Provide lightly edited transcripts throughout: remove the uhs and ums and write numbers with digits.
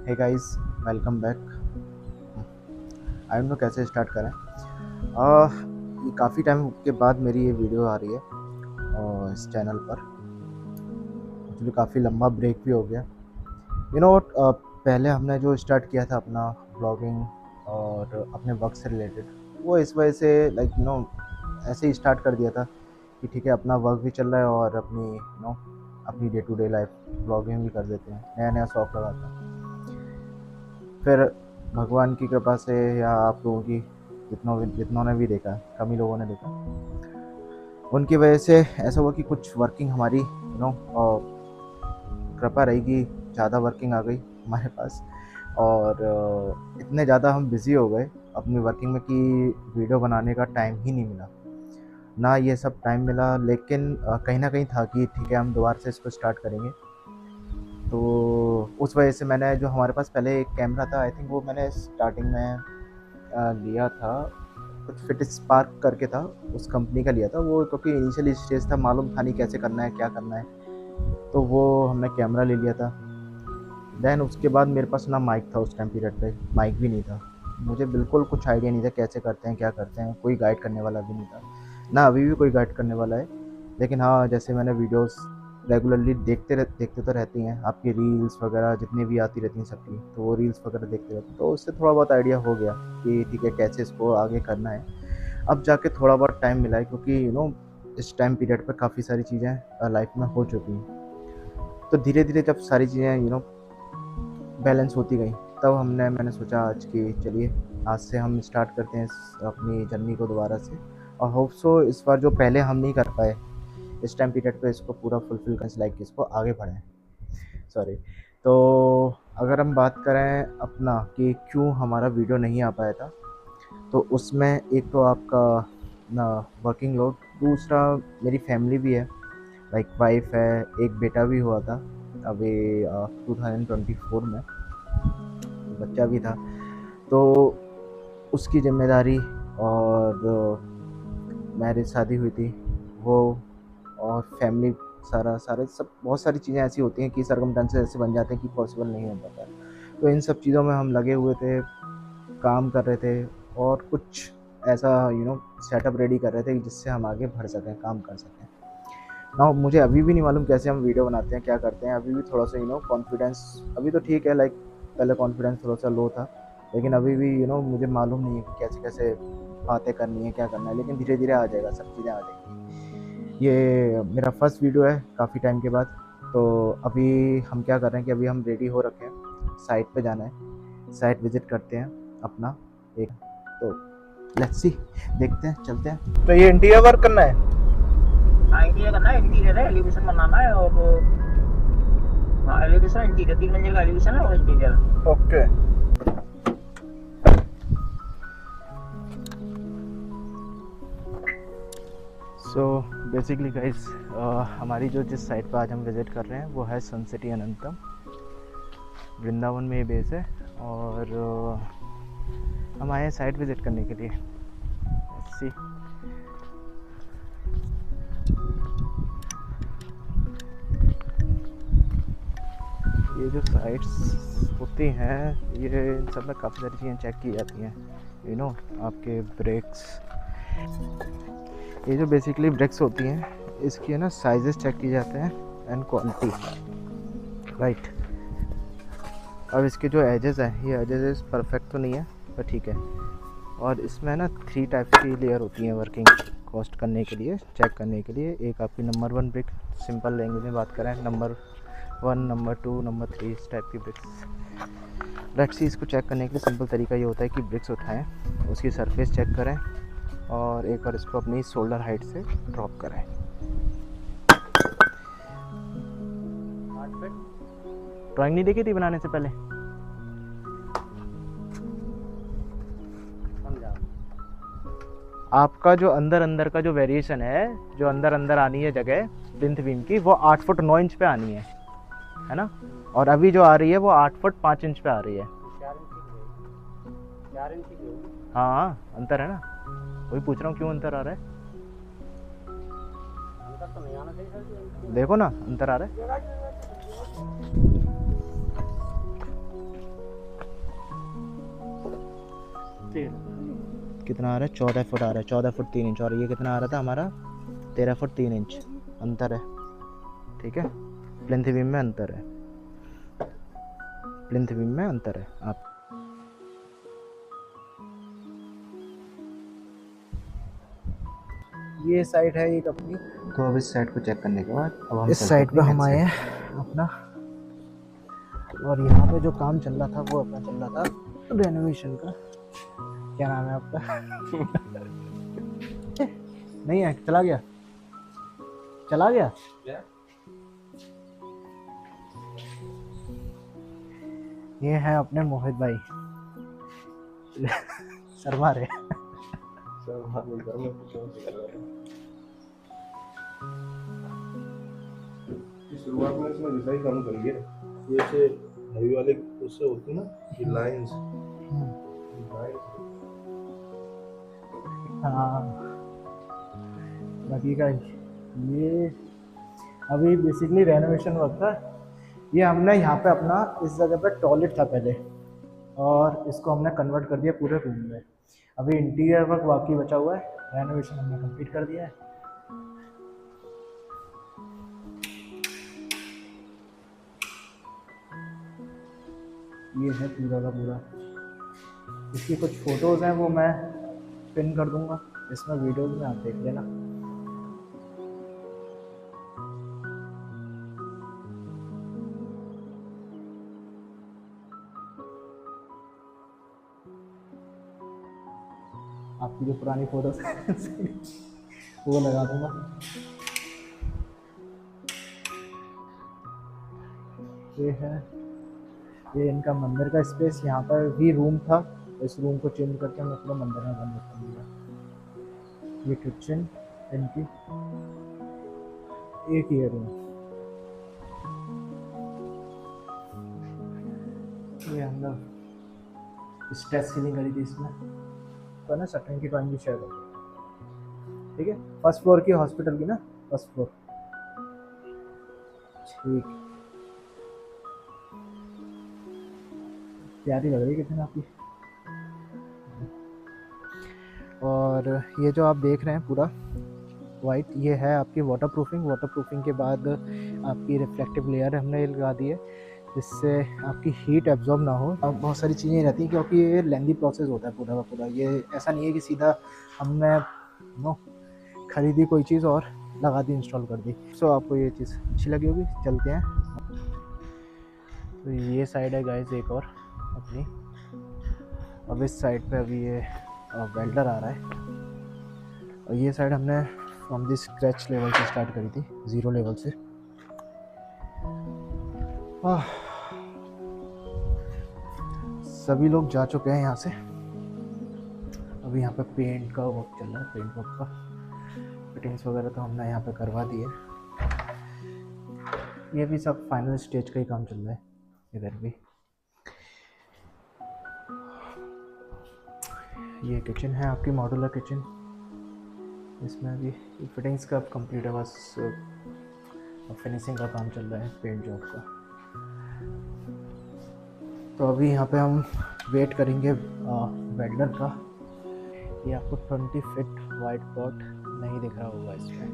Hey guys, welcome back. I don't know कैसे start करें। ये काफ़ी टाइम के बाद मेरी ये वीडियो आ रही है और इस चैनल पर एक्चुअली काफ़ी लंबा ब्रेक भी हो गया। यू नो पहले हमने जो स्टार्ट किया था अपना ब्लॉगिंग और अपने वर्क से रिलेटेड, वो इस वजह से ऐसे ही स्टार्ट कर दिया था कि ठीक है, अपना वर्क भी चल रहा है और अपनी day to day life blogging भी कर देते हैं। नया नया शौक लगा था। फिर भगवान की कृपा से या आप लोगों की जितनों ने भी देखा, कम ही लोगों ने देखा, उनकी वजह से ऐसा हुआ कि कुछ वर्किंग हमारी कृपा रहेगी, ज़्यादा वर्किंग आ गई हमारे पास और इतने ज़्यादा हम बिज़ी हो गए अपनी वर्किंग में कि वीडियो बनाने का टाइम ही नहीं मिला ना। ये सब टाइम मिला, लेकिन कहीं ना कहीं था कि ठीक है, हम दोबारा से इसको स्टार्ट करेंगे। तो उस वजह से मैंने जो हमारे पास पहले एक कैमरा था, आई थिंक वो मैंने स्टार्टिंग में लिया था, कुछ फिट स्पार्क करके था, उस कंपनी का लिया था वो, क्योंकि इनिशियल स्टेज था, मालूम था नहीं कैसे करना है, क्या करना है। तो वो हमने कैमरा ले लिया था। देन उसके बाद मेरे पास ना माइक था, उस टाइम पीरियड पे माइक भी नहीं था। मुझे बिल्कुल कुछ आइडिया नहीं था कैसे करते हैं, क्या करते हैं, कोई गाइड करने वाला भी नहीं था ना, अभी भी कोई गाइड करने वाला है। लेकिन हाँ, जैसे मैंने वीडियोस रेगुलरली देखते तो रहती हैं, आपकी रील्स वगैरह जितनी भी आती रहती हैं सबकी, तो वो रील्स वगैरह देखते रहते हैं, तो उससे थोड़ा बहुत आइडिया हो गया कि ठीक है, कैसे इसको आगे करना है। अब जाके थोड़ा बहुत टाइम मिला है, क्योंकि इस टाइम पीरियड पर काफ़ी सारी चीज़ें लाइफ में हो चुकी हैं। तो धीरे धीरे जब सारी चीज़ें बैलेंस होती गई, तब मैंने सोचा आज कि चलिए, आज से हम स्टार्ट करते हैं अपनी जर्नी को दोबारा से। और होप सो इस बार जो पहले हम नहीं कर पाए इस टाइम पीरियड पे, इसको पूरा फुलफिल कर, लाइक इसको आगे बढ़ाएं। सॉरी। तो अगर हम बात करें अपना कि क्यों हमारा वीडियो नहीं आ पाया था, तो उसमें एक तो आपका ना वर्किंग लोड, दूसरा मेरी फैमिली भी है, लाइक वाइफ है, एक बेटा भी हुआ था अभी 2024 में, बच्चा भी था, तो उसकी जिम्मेदारी, और मैरिज शादी हुई थी वो, और फैमिली, सारे सब बहुत सारी चीज़ें ऐसी होती हैं कि सरकमस्टेंसेस ऐसे बन जाते हैं कि पॉसिबल नहीं हो पाता। तो इन सब चीज़ों में हम लगे हुए थे, काम कर रहे थे, और कुछ ऐसा सेटअप रेडी कर रहे थे जिससे हम आगे बढ़ सकें, काम कर सकें ना। मुझे अभी भी नहीं मालूम कैसे हम वीडियो बनाते हैं, क्या करते हैं। अभी भी थोड़ा सा कॉन्फिडेंस, अभी तो ठीक है, लाइक पहले कॉन्फिडेंस थोड़ा सा लो था, लेकिन अभी भी मुझे मालूम नहीं है कि कैसे कैसे बातें करनी है, क्या करना है, लेकिन धीरे धीरे आ जाएगा, सब चीज़ें आ जाएंगी। ये मेरा फर्स्ट वीडियो है काफ़ी टाइम के बाद। तो अभी हम क्या कर रहे हैं कि अभी हम रेडी हो रखे हैं, साइट पे जाना है, साइट विजिट करते हैं अपना एक। तो लेट्स सी, देखते हैं, चलते हैं। तो ये इंटीरियर वर्क करना है, इंटीरियर करना है, इंटीरियर है, एलिवेशन बनाना है और हाँ एलिवेशन, इंटीरियर 3 मंजिल का एलिवेशन है और interior. Okay. So basically guys, हमारी जो जिस साइट पर आज हम विज़िट कर रहे हैं वो है सन सिटी अनंतम, वृंदावन में ये बेस है। और हम आए हैं साइट विज़िट करने के लिए। Let's see। ये जो साइट्स होती हैं, ये इन सब में काफ़ी सारी चीज़ें चेक की जाती हैं, आपके ब्रेक्स, ये जो बेसिकली ब्रेक्स होती हैं, इसकी ना साइजेस चेक किए जाते हैं एंड क्वालिटी, राइट। अब इसके जो एजेस हैं, ये एजेस परफेक्ट तो नहीं है, पर ठीक है। और इसमें ना 3 टाइप की लेयर होती हैं वर्किंग कॉस्ट करने के लिए, चेक करने के लिए। एक आपकी नंबर 1 ब्रिक, सिंपल लैंग्वेज में बात करें, नंबर 1, नंबर 2, नंबर 3, इस टाइप की ब्रिक्स। लेट्स सी, इसको चेक करने के लिए सिंपल तरीका ये होता है कि ब्रिक्स उठाएं, उसकी सरफेस चेक करें, और एक बार इसको अपनी शोल्डर हाइट से ड्रॉप करें। ड्राइंग नहीं देखी थी बनाने से पहले? आपका जो अंदर अंदर का जो वेरिएशन है, जो अंदर अंदर आनी है जगह प्लिंथ बीम की, वो 8 फुट 9 इंच पे आनी है ना। और अभी जो आ रही है वो 8 फुट 5 इंच पे आ रही है। 4 इंच की होगी। हाँ, अंतर है ना, वही पूछ रहा हूँ क्यों अंतर आ रहा है। अंतर तो नहीं आना चाहिए सर, देखो ना, अंतर आ रहा है। कितना आ रहा है, 14 फुट आ रहा है, 14 फुट 3 इंच। और ये कितना आ रहा था हमारा, 13 फुट 3 इंच। अंतर है, ठीक है। प्लिंथ बीम में अंतर है, प्लिंथ बीम में अंतर है। आप ये साइड है एक अपनी। तो अब इस साइड को चेक करने के बाद अब हम इस साइड पे हम आए हैं अपना। और यहाँ पे जो काम चल रहा था वो अपना चल रहा था रेनोवेशन का। क्या नाम है आपका? नहीं है, चला गया, चला गया। ये है अपने मोहित भाई। शर्मा रहे। शुरुआत में इसमें जैसा ही काम करिए, ये से हैवी वाले उससे होती ना ये लाइंस। हाँ, बाकी का ये अभी बेसिकली रेनोवेशन वर्क था। ये हमने यहाँ पे अपना इस जगह पे टॉयलेट था पहले, और इसको हमने कन्वर्ट कर दिया पूरे रूम में। अभी इंटीरियर वर्क बाकी बचा हुआ है, रेनोवेशन हमने कंप्लीट कर दिया है। ये है पूरा का पूरा। इसकी कुछ फोटोज़ हैं, वो मैं पिन कर दूंगा इसमें वीडियोज़ में, आप देख लेना। आपकी जो पुरानी फोटोज वो लगा दूंगा। ये है, ये इनका मंदिर का स्पेस। यहाँ पर भी रूम था, इस रूम को चेंज करके हमने पूरा मंदिर में कन्वर्ट कर दिया। ये किचन इनकी, एक ही रूम। ये अंदर स्टेज सीलिंग करी थी इसमें, तो ना शटरिंग की ड्राइंग भी शेयर करो, ठीक है। फर्स्ट फ्लोर की हॉस्पिटल की ना, फर्स्ट फ्लोर, ठीक। प्यारी लग रही है कितनी आपकी। और ये जो आप देख रहे हैं पूरा वाइट, ये है आपकी वाटर प्रूफिंग। वाटर प्रूफिंग के बाद आपकी रिफ्लेक्टिव लेयर हमने लगा दी है, जिससे आपकी हीट एब्जॉर्ब ना हो। अब बहुत सारी चीज़ें रहती हैं, क्योंकि ये लेंदी प्रोसेस होता है पूरा का पूरा। ये ऐसा नहीं है कि सीधा हमने खरीदी कोई चीज़ और लगा दी, इंस्टॉल कर दी। सो आपको ये चीज़ अच्छी लगी होगी। चलते हैं। तो ये साइड है गाइस एक और अपनी। अब इस साइड पे अभी ये वेल्डर आ रहा है, और ये साइड हमने फ्रॉम द स्क्रैच लेवल से स्टार्ट करी थी, ज़ीरो लेवल से। सभी लोग जा चुके हैं यहाँ से। अभी यहाँ पे पेंट का वर्क चल रहा है, पेंट वर्क का। फिटिंग्स वगैरह तो हमने यहाँ पे करवा दी है। ये भी सब फाइनल स्टेज का ही काम चल रहा है इधर भी। ये किचन है आपकी, मॉड्यूलर किचन। इसमें अभी फिटिंग्स का कंप्लीट है, बस फिनिशिंग का काम चल रहा है, पेंट जॉब का। तो अभी यहाँ पे हम वेट करेंगे वेल्डर का। ये आपको 20 फीट वाइट प्लॉट नहीं दिख रहा होगा इसमें,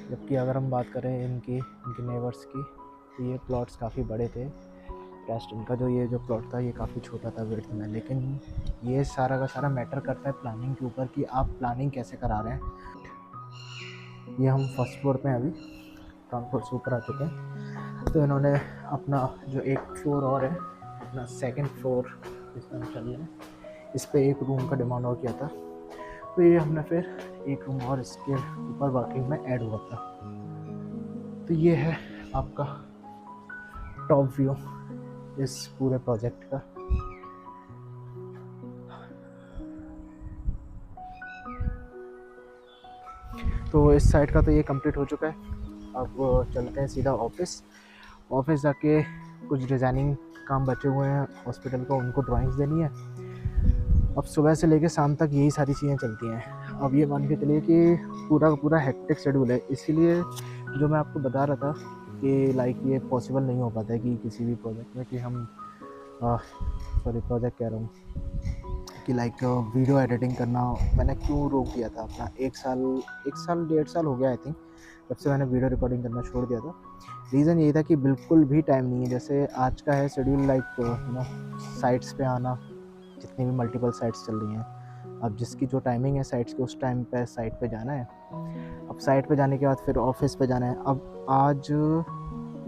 जबकि अगर हम बात करें इनके नेबर्स की, तो ये प्लॉट्स काफ़ी बड़े थे। प्रेस्टन का ये जो प्लॉट था ये काफ़ी छोटा था विड्थ में। लेकिन ये सारा का सारा मैटर करता है प्लानिंग के ऊपर, कि आप प्लानिंग कैसे करा रहे हैं। ये हम फर्स्ट फ्लोर पे हैं, अभी ग्राउंड फ्लोर से ऊपर आ चुके हैं। तो इन्होंने अपना जो एक फ्लोर और है, अपना सेकंड फ्लोर जिसमें हम चल रहे हैं, इस पे एक रूम का डिमांड और किया था। तो ये हमने फिर एक रूम और इसके ऊपर वर्किंग में ऐड हुआ था। तो ये है आपका टॉप व्यू इस पूरे प्रोजेक्ट का। तो इस साइड का तो ये कंप्लीट हो चुका है। अब चलते हैं सीधा ऑफिस जाके कुछ डिज़ाइनिंग काम बचे हुए हैं हॉस्पिटल को, उनको ड्राइंग्स देनी है। अब सुबह से लेकर शाम तक यही सारी चीज़ें चलती हैं। अब ये मान के चलिए कि पूरा का पूरा हेक्टिक शेड्यूल है। इसीलिए जो मैं आपको बता रहा था कि लाइक ये पॉसिबल नहीं हो पाता है कि किसी भी प्रोजेक्ट में कि हम प्रोजेक्ट कह रहा हूँ, कि लाइक वीडियो एडिटिंग करना मैंने क्यों रोक दिया था अपना। एक साल 1.5 साल हो गया आई थिंक जब से मैंने वीडियो रिकॉर्डिंग करना छोड़ दिया था। रीज़न ये था कि बिल्कुल भी टाइम नहीं है। जैसे आज का है शेड्यूल लाइक साइट्स पे आना, जितनी भी मल्टीपल साइट्स चल रही हैं, अब जिसकी जो टाइमिंग है साइट्स की, उस टाइम पे साइट पे जाना है। अब साइट पे जाने के बाद फिर ऑफिस पे जाना है। अब आज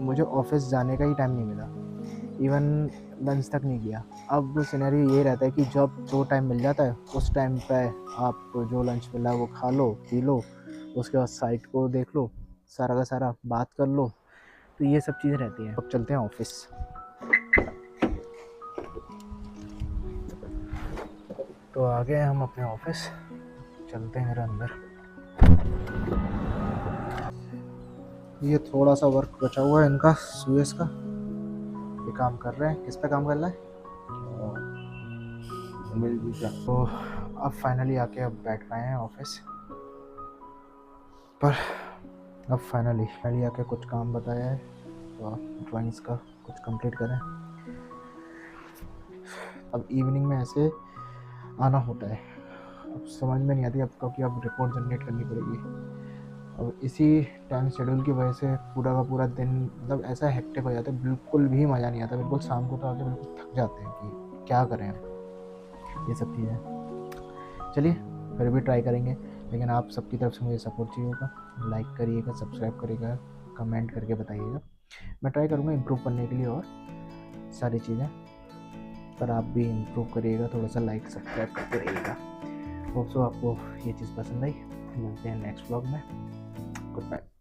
मुझे ऑफिस जाने का ही टाइम नहीं मिला, इवन लंच तक नहीं किया। अब सिनेरियो ये रहता है कि जब जो टाइम मिल जाता है उस टाइम पे आप जो लंच मिला है वो खा लो, पी लो, उसके बाद साइट को देख लो, सारा का सारा बात कर लो। तो ये सब चीज़ें रहती हैं। अब चलते हैं ऑफिस। तो आ गए हम अपने ऑफिस, चलते हैं मेरा अंदर। ये थोड़ा सा वर्क बचा हुआ है इनका सुएस का, ये काम कर रहे हैं। किस पे काम कर रहा है? तो अब फाइनली आके अब बैठ पाए हैं ऑफिस पर। अब फाइनली आके कुछ काम बताया है तो ड्राइंग्स का कुछ कंप्लीट करें। अब इवनिंग में ऐसे आना होता है। अब समझ में नहीं आती अब, क्योंकि अब रिपोर्ट जनरेट करनी पड़ेगी। अब इसी टाइम शेड्यूल की वजह से पूरा का पूरा दिन मतलब ऐसा हेक्टिक हो जाता है, बिल्कुल भी मज़ा नहीं आता। बिल्कुल शाम को तो आके बिल्कुल थक जाते हैं कि क्या करें हम ये सब चीज़ें। चलिए फिर भी ट्राई करेंगे, लेकिन आप सबकी तरफ से मुझे सपोर्ट चाहिए होगा। लाइक करिएगा, सब्सक्राइब करिएगा, कमेंट करके बताइएगा। मैं ट्राई करूँगा इम्प्रूव करने के लिए और सारी चीज़ें, पर आप भी इम्प्रूव करिएगा, थोड़ा सा लाइक सब्सक्राइब करते रहिएगा। होप सो आपको ये चीज़ पसंद आई। मिलते हैं नेक्स्ट व्लॉग में। Good bye.